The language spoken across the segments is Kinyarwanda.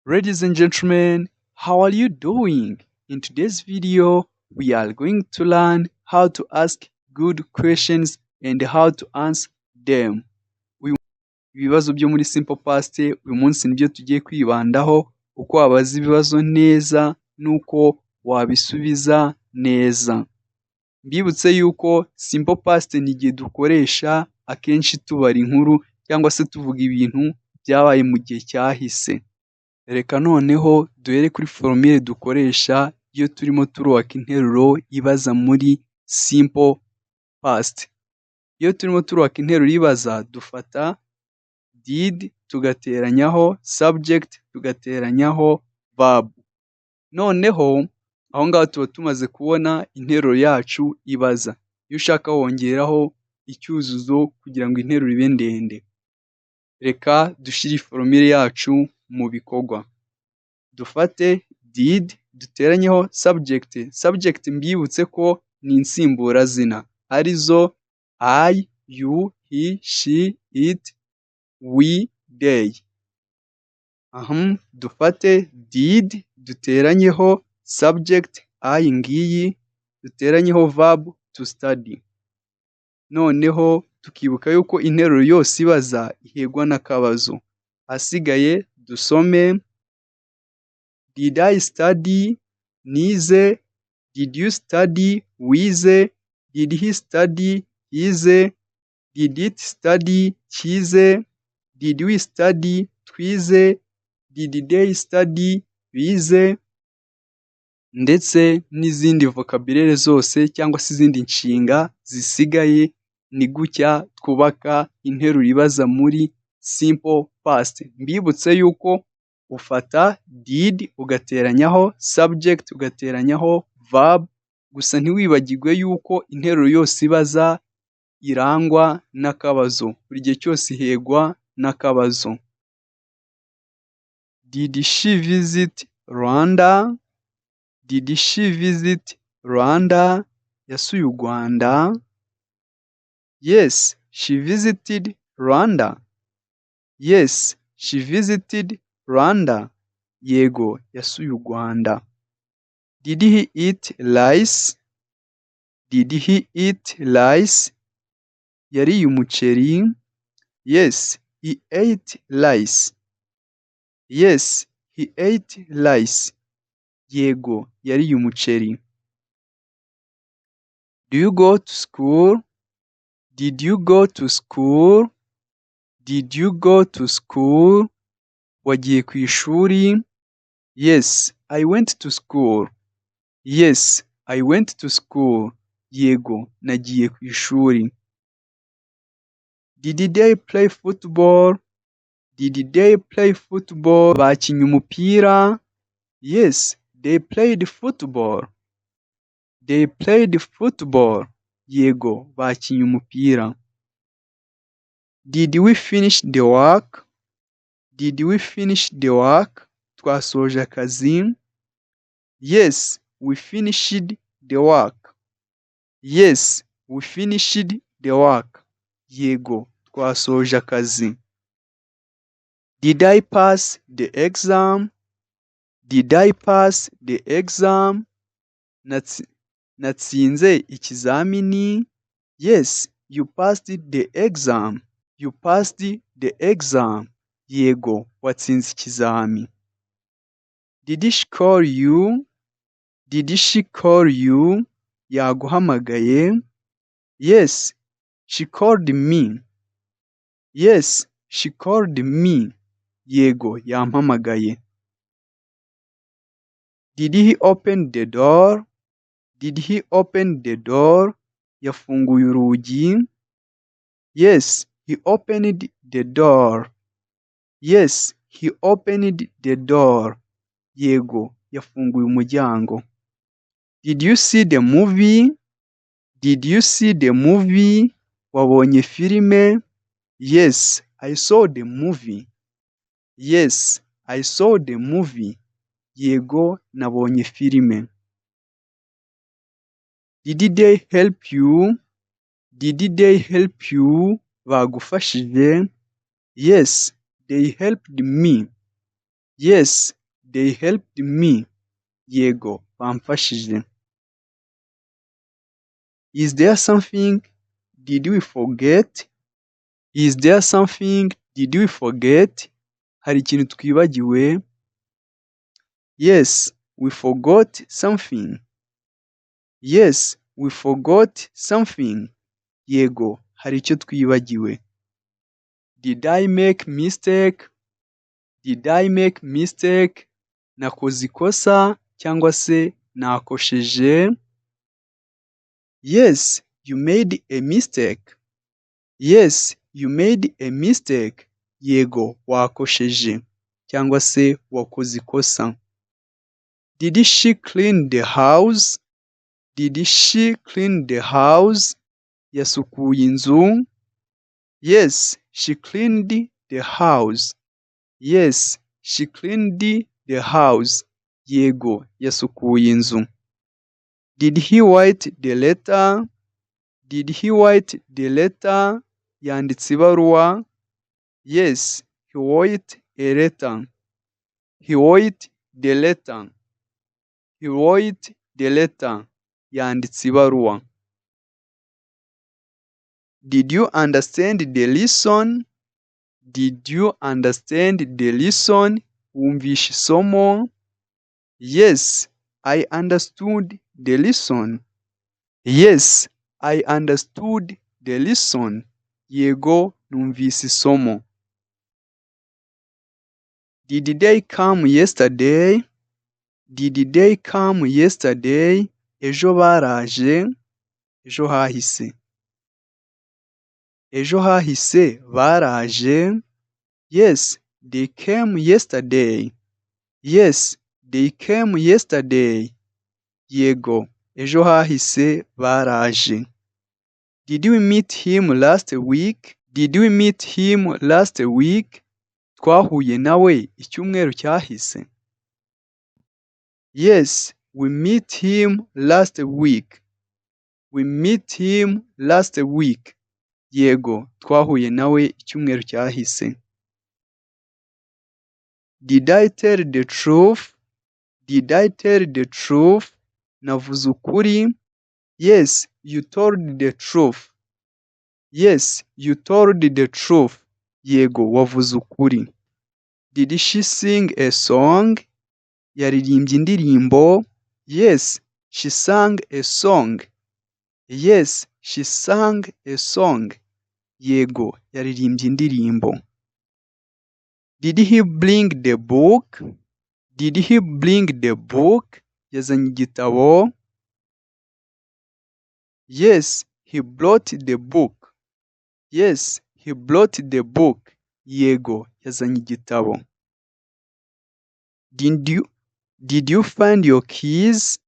Ladies and gentlemen, how are you doing? In today's video, we are going to learn how to ask good questions and how to answer them. Ibibazo byo muri simple past uyu munsi nibyo tugiye kwibandaho, uko wabaza ibibazo neza nuko wabisubiza neza. Mbibutse yuko simple past ni igihe dukoresha akenshi tubara inkuru cyangwa se tuvuga ibintu byabaye mu gihe cyahise. Reka noneho duhere kuri formule dukoresha iyo turimo turubaka interuro ibaza muri simple past. Iyo turimo turubaka interuro ibaza dufata did tugateranyaho subject tugateranyaho verb. Noneho aho ngaho tuba tumaze kubona interuro yacu ibaza. Iyo ushaka wongeraho icyuzuzo kugira ngo interuro ibe ndende. Reka dushyire formule yacu mu bikorwa. Dufate did duteranyeho subject. Subject mbibutse ko ni insimburazina arizo I, you, he, she, it, we, they. Dufate did duteranyeho subject I ngiyi duteranyeho verb to study. Noneho tukibuka yuko interuro yose ibaza ihegwa n'akabazo. Hasigaye dusome did I study, nize, did you study, wize, did he study, yize, did it study, cyize, did we study, twize, did they study, bize, ndetse n'izindi vocabulaire zose cyangwa se izindi nshinga zisigaye. Ni gutya twubaka interuro ibaza muri simple past. Mbibutse yuko ufata did ugateranyaho subject ugateranyaho verb, gusa ntiwibagirwe yuko interuro yose ibaza irangwa n'akabazo. Buri gihe cyose ihegwa n'akabazo. Did she visit Rwanda? Did she visit Rwanda? Yasuye u Rwanda? Yes, she visited Rwanda. Yes, she visited Rwanda. Yego, yasuye u Rwanda. Did he eat rice? Did he eat rice? Yariye umuceri? Yes, he ate rice. Yes, he ate rice. Yego, yariye umuceri. Do you go to school? Did you go to school? Did you go to school? Wagiye ku ishuri? Yes, I went to school. Yes, I went to school. Yego, nagiye ku ishuri. Did they play football? Did they play football? Bakinnye umupira? Yes, they played football. They played football. Yego, bakinnye umupira. Did we finish the work? Did we finish the work? Twasoje akazi? Yes, we finished the work. Yes, we finished the work. Yego, twasoje akazi. Did I pass the exam? Did I pass the exam? Natsinze ikizamini? Yes, you passed the exam. You passed the exam. Yego, watsinze ikizami. Did she call you? Did she call you? Yaguhamagaye? Yes, she called me. Yes, she called me. Yego, yampamagaye. Did he open the door? Did he open the door? Yafunguye urugi? Yes, he opened the door. Yes, he opened the door. Yego, yafunguye umuryango. Did you see the movie? Did you see the movie? Wabonye filime? Yes, I saw the movie. Yes, I saw the movie. Yego, nabonye filime. Did they help you? Did they help you? Bagufashije? Yes, they helped me. Yes, they helped me. Yego, bamfashije. Is there something? Did we forget? Is there something? Did we forget? Hari ikintu twibagiwe? Yes, we forgot something. Yes, we forgot something. Yego, hari icyo twibagiwe. Did I make mistake? Did I make mistake? Nakoze ikosa cyangwa se nakosheje? Yes, you made a mistake. Yes, you made a mistake. Yego, wakosheje cyangwa se wakoze ikosa. Did she clean the house? Did she clean the house? Yasukuye inzu? Yes, she cleaned the house. Yes, she cleaned the house. Yego, yasukuye inzu. Did he write the letter? Did he write the letter? Yanditse ibaruwa? Yes, he wrote a letter. He wrote the letter. He wrote the letter. Yanditse ibaruwa. Did you understand the lesson? Did you understand the lesson? Wumvishe isomo? Yes, I understood the lesson. Yes, I understood the lesson. Yego, numvise isomo. Did they come yesterday? Did they come yesterday? Ejo baraje? Ejo hahise. Ejo hahise baraje? Yes, they came yesterday. Yes, they came yesterday. Yego, ejo hahise baraje. Did we meet him last week? Did we meet him last week? Twahuye nawe icyumweru cyahise. Yes, we met him last week. We met him last week. Yego, twahuye nawe icyumweru cyahise. Did I tell the truth? Did I tell the truth? Navuze ukuri? Yes, you told the truth. Yes, you told the truth. Yego, wavuze ukuri. Did she sing a song? Yaririmbye indirimbo? Yes, she sang a song. Yes, she sang a song. Yego, yaririmbye indirimbo. Did he bring the book? Did he bring the book? Yazanye igitabo? Yes, he brought the book. Yes, he brought the book. Yego, yazanye igitabo. Did you find your keys?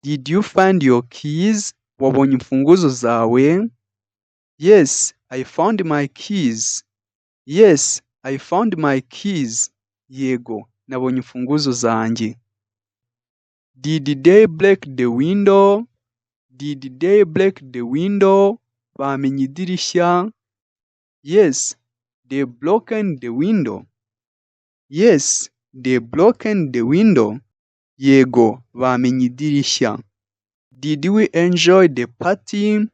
Did you find your keys? Wabonye imfunguzo zawe? Yes, I found my keys. Yes, I found my keys. Yego, nabonye imfunguzo zanjye. Did they break the window? Did they break the window? Bamenye idirishya? Yes, they broken the window. Yes, they broken the window. Yego, bamenye idirishya. Did we enjoy the party?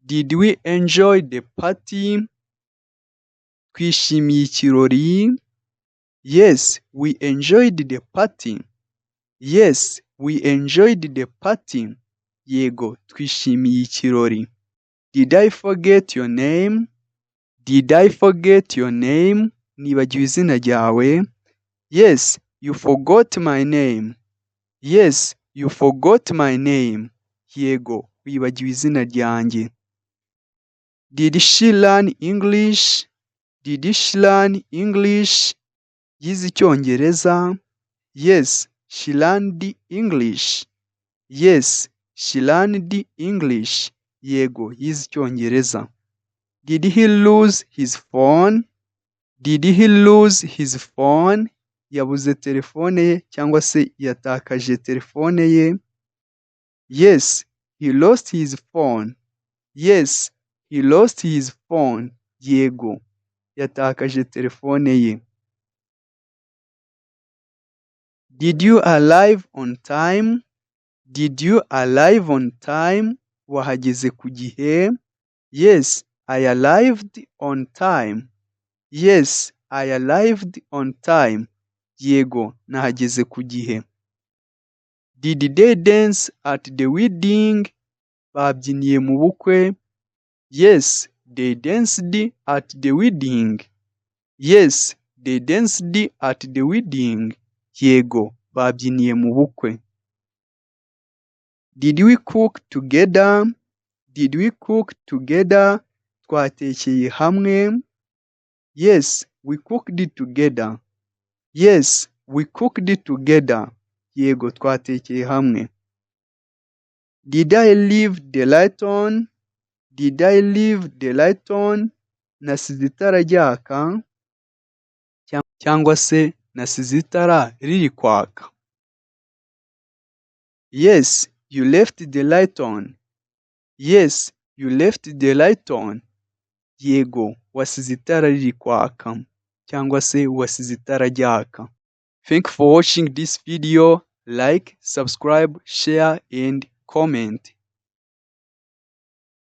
Did we enjoy the party? Twishimiye ikirori? Yes, we enjoyed the party. Yes, we enjoyed the party. Yego, twishimiye ikirori. Did I forget your name? Did I forget your name? Nibagiwe izina ryawe? Yes, you forgot my name. Yes, you forgot my name. Yego, wibagiwe izina ryanjye. Did she learn English? Did she learn English? Yize icyongereza? Yes, she learned English. Yes, she learned English. Yego, yize icyongereza. Did he lose his phone? Did he lose his phone? Yabuze telefone ye cyangwa se yatakaje telefone ye? Yes, he lost his phone. Yes, he lost his phone. Yego, yatakaje telefone ye. Did you arrive on time? Did you arrive on time? Wahageze ku gihe? Yes, I arrived on time. Yes, I arrived on time. Yego, nahageze ku gihe. Did they dance at the wedding? Babyiniye mu bukwe? Yes, they danced at the wedding. Yes, they danced at the wedding. Yego, babyiniye mu bukwe. Did we cook together? Did we cook together? Twatekeye hamwe? Yes, we cooked together. Yes, we cooked together. Yego, twatekeye hamwe. Did I leave the light on? Did I leave the light on? Nasize itara ryaka? Cyangwa se nasize itara riri kwaka? Yes, you left the light on. Yes, you left the light on. Yego, wasize itara riri kwaka cyangwa se wasize itara ryaka. Thank you for watching this video. Like, subscribe, share and comment.